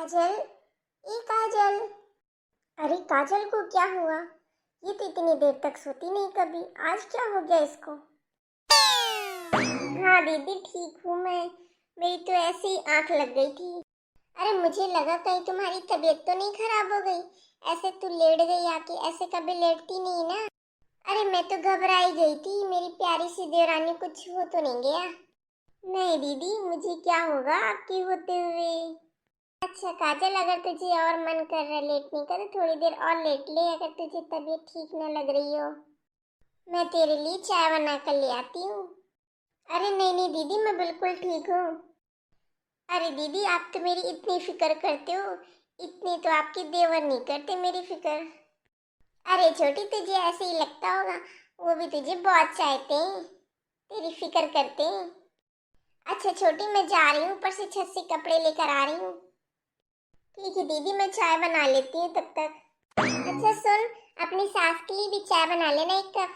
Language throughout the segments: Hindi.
काजल, ए काजल। अरे काजल को क्या हुआ? ये तो इतनी देर तक सोती नहीं कभी, आज क्या हो गया इसको? हाँ दीदी ठीक हूँ मैं। मेरी तो ऐसी आंख लग गई थी। अरे मुझे लगा कहीं तुम्हारी तबीयत तो नहीं खराब हो गई। ऐसे तू लेट गई आके, ऐसे कभी लेटती नहीं ना। अरे मैं तो घबराई गई थी, मेरी प्यारी सी देवरानी कुछ हो तो नहीं गया? नहीं दीदी, मुझे क्या होगा आपके होते हुए। अच्छा काजल, अगर तुझे और मन कर रहा है लेटने का तो थोड़ी देर और लेट ले, अगर तुझे तबीयत ठीक न लग रही हो। मैं तेरे लिए चाय बना कर ले आती हूँ। अरे नहीं नहीं दीदी, मैं बिल्कुल ठीक हूँ। अरे दीदी, आप तो मेरी इतनी फिक्र करते हो, इतनी तो आपके देवर नहीं करते मेरी फिक्र। अरे छोटी, तुझे ऐसे ही लगता होगा, वो भी तुझे बहुत चाहते हैं, तेरी फिक्र करते हैं। अच्छा छोटी, मैं जा रही हूँ, ऊपर से छत से कपड़े लेकर आ रही हूँ। ठीक है दीदी, मैं चाय बना लेती हूँ तब तक। अच्छा सुन, अपनी सास के लिए भी चाय बना लेना एक कप।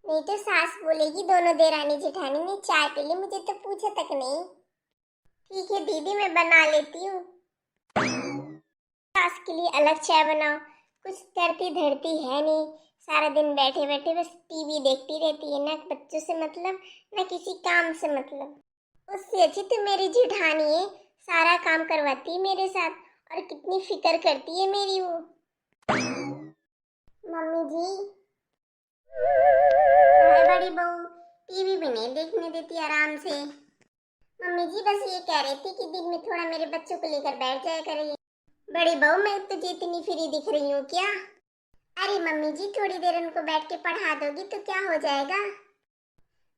नहीं तो सास बोलेगी दोनों देरानी जेठानी ने चाय पी ली, मुझे तो पूछा तक नहीं। ठीक है दीदी, मैं बना लेती हूँ। सास के लिए अलग चाय बनाओ, कुछ करती धरती है नहीं, सारा दिन बैठे बैठे बस टीवी देखती रहती है, ना बच्चों से मतलब ना किसी काम से मतलब। उससे अच्छी तो मेरी जेठानी है, सारा काम करवाती है मेरे साथ, और कितनी फिक्र करती है मेरी वो। मम्मी जी, अरे बड़ी बहू टीवी भी नहीं देखने देती आराम से। मम्मी जी बस ये कह रही थी कि दिन में थोड़ा मेरे बच्चों को लेकर बैठ जाया करिए। बड़ी बहू, मैं तुझे इतनी फ्री दिख रही हूँ क्या? अरे मम्मी जी, थोड़ी देर उनको बैठ के पढ़ा दोगी तो क्या हो जाएगा?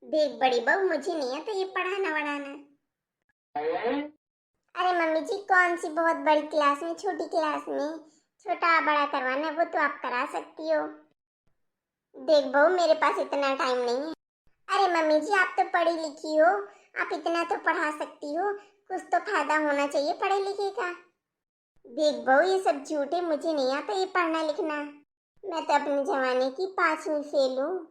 देख बड़ी बहू, मुझे नहीं आता ये पढ़ाना वढ़ाना। अरे मम्मी जी, कौन सी बहुत बड़ी क्लास में, छोटी क्लास में छोटा बड़ा करवाना है वो तो आप करा सकती हो। देख बहू, मेरे पास इतना टाइम नहीं है। अरे मम्मी जी, आप तो पढ़ी लिखी हो, आप इतना तो पढ़ा सकती हो, कुछ तो फायदा होना चाहिए पढ़े लिखे का। देख बहू, ये सब झूठे, मुझे नहीं आता ये पढ़ना लिखना, मैं तो अपने जमाने की 5वीं फेल हूँ।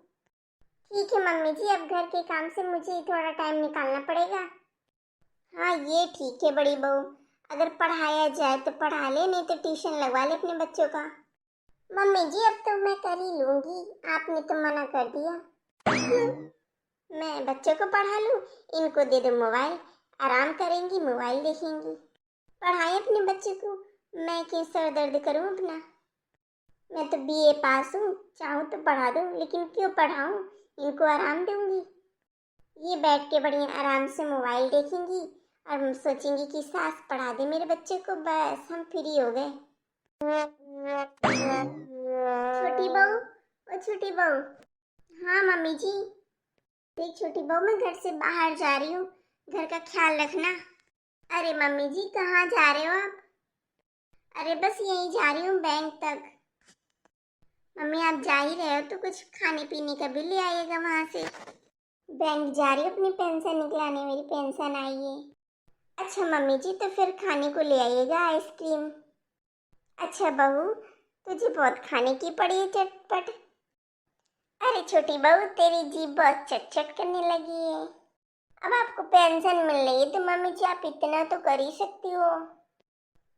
ठीक है मम्मी जी, अब घर के काम से मुझे थोड़ा टाइम निकालना पड़ेगा। हाँ ये ठीक है बड़ी बहू, अगर पढ़ाया जाए तो पढ़ा ले, नहीं तो ट्यूशन लगवा ले अपने बच्चों का। मम्मी जी अब तो मैं कर ही लूंगी, आपने तो मना कर दिया। मैं बच्चों को पढ़ा लूँ, इनको दे दो मोबाइल, आराम करेंगी मोबाइल देखेंगी। पढ़ाएं अपने बच्चे को, मैं क्यों सर दर्द करूँ अपना। मैं तो बीए पास हूँ, चाहूँ तो पढ़ा दूँ, लेकिन क्यों पढ़ाऊँ, इनको आराम दूंगी। ये बैठ के बढ़िया आराम से मोबाइल देखेंगी और हम सोचेंगी कि सास पढ़ा दे मेरे बच्चे को, बस हम फ्री हो गए। छोटी बहू, ओ छोटी बहू। हाँ मम्मी जी। देख छोटी बहू, मैं घर से बाहर जा रही हूँ, घर का ख्याल रखना। अरे मम्मी जी, कहाँ जा रहे हो आप? अरे बस यहीं जा रही हूँ बैंक तक। मम्मी आप जा ही रहे हो तो कुछ खाने पीने का भी ले आइएगा वहाँ से। बैंक जा रही हूँ अपनी पेंशन निकलाने, मेरी पेंशन आई है। अच्छा मम्मी जी, तो फिर खाने को ले आइएगा आइसक्रीम। अच्छा बहू, तुझे बहुत खाने की पड़ी है चटपट। अरे छोटी बहू, तेरी जीभ बहुत चटचट करने लगी है। अब आपको पेंशन मिल रही है तो मम्मी जी आप इतना तो कर ही सकती हो।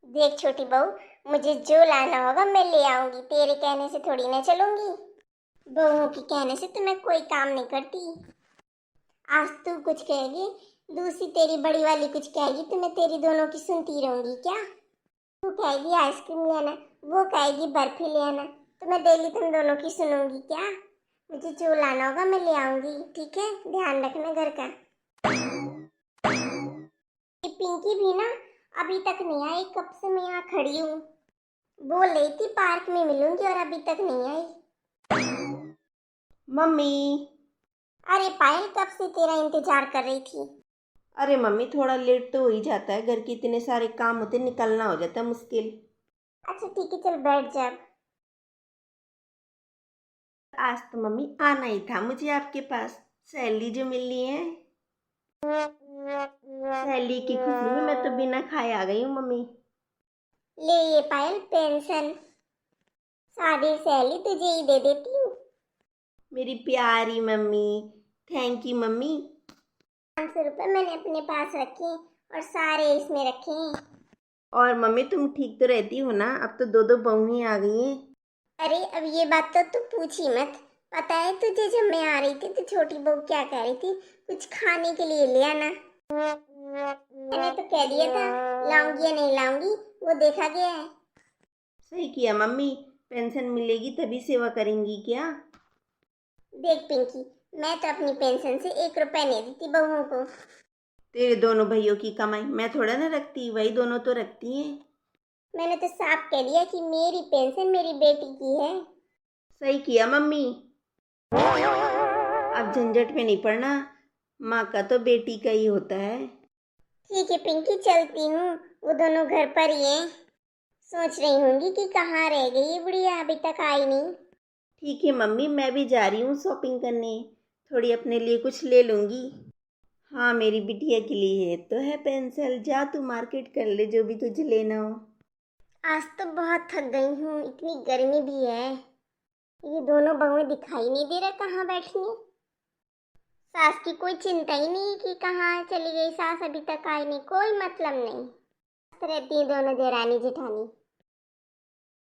देख छोटी बहू, मुझे जो लाना होगा मैं ले आऊंगी, तेरे कहने से थोड़ी ना चलूंगी। बहू के कहने से तो मैं कोई काम नहीं करती। आज तू कुछ कहेगी, दूसरी तेरी बड़ी वाली कुछ कहेगी तो मैं तेरी दोनों की सुनती रहूंगी क्या? तू कहेगी आइसक्रीम ले आना, वो कहेगी बर्फी ले आना, तो मैं डेली तुम दोनों की सुनूंगी क्या? मुझे जो लाना होगा मैं ले आऊंगी, ठीक है, ध्यान रखना घर का। ये पिंकी भी ना अभी तक नहीं आई, कब से मैं यहाँ खड़ी हूँ, बोल रही थी पार्क में मिलूंगी और अभी तक नहीं आई। मम्मी। अरे पायल, कब से तेरा इंतजार कर रही थी। अरे मम्मी, थोड़ा लेट तो हो ही जाता है, घर के इतने सारे काम होते, निकलना हो जाता है मुश्किल। अच्छा ठीक है, चल बैठ जा। आज तो मम्मी आना ही था मुझे आपके पास, सैलरी जो मिलनी है, सैलरी की खुशी में मैं तो बिना खाए आ गई हूँ मम्मी। ले ये पायल पेंशन, सारी सैलरी तुझे ही दे देती हूँ। मेरी प्यारी मम्मी, थैंक यू मम्मी। 500 रुपये मैंने अपने पास रखे और सारे इसमें रखे हैं। और मम्मी तुम ठीक तो रहती हो ना? अब तो दो दो बहुएं आ गई हैं। अरे अब ये बात तो तू पूछ ही मत। पता है तुझे, जब मैं आ रही थी तो छोटी बहू क्या कह रही थी, कुछ खाने के लिए ले आना। मैंने तो कह दिया था लाऊंगी या नहीं लाऊंगी, वो देखा गया है। सही किया मम्मी। पेंशन मिलेगी तभी सेवा करेंगी क्या? देख पिंकी, मैं तो अपनी पेंशन से 1 रुपया नहीं देती बहुओं को। तेरे दोनों भाइयों की कमाई मैं थोड़ा ना रखती, वही दोनों तो रखती हैं। मैंने तो साफ कह दिया कि मेरी पेंशन मेरी बेटी की है। सही किया मम्मी। अब झंझट में नहीं पड़ना। माँ का तो बेटी का ही होता है। ठीक है पिंकी, चलती हूँ। वो दोनों घर पर ही हैं। सोच रही होंगी कि कहाँ रह गई ये बुढ़िया, अभी तक आई नहीं। ठीक है मम्मी, मैं भी जा रही हूँ शॉपिंग करने। थोड़ी अपने लिए कुछ ले लूँगी। हाँ, मेरी बिटिया के लिए है तो है पेंसिल। जा तू मार्केट कर ले जो भी तुझे लेना हो। आज तो बहुत थक गई हूँ, इतनी गर्मी भी है। ये दोनों बहुएं दिखाई नहीं दे रहा कहाँ बैठी हैं। सास की कोई चिंता ही नहीं कि कहाँ चली गई सास, अभी तक आई नहीं, कोई मतलब नहीं। मस्त रहती हैं दोनों देरानी जेठानी।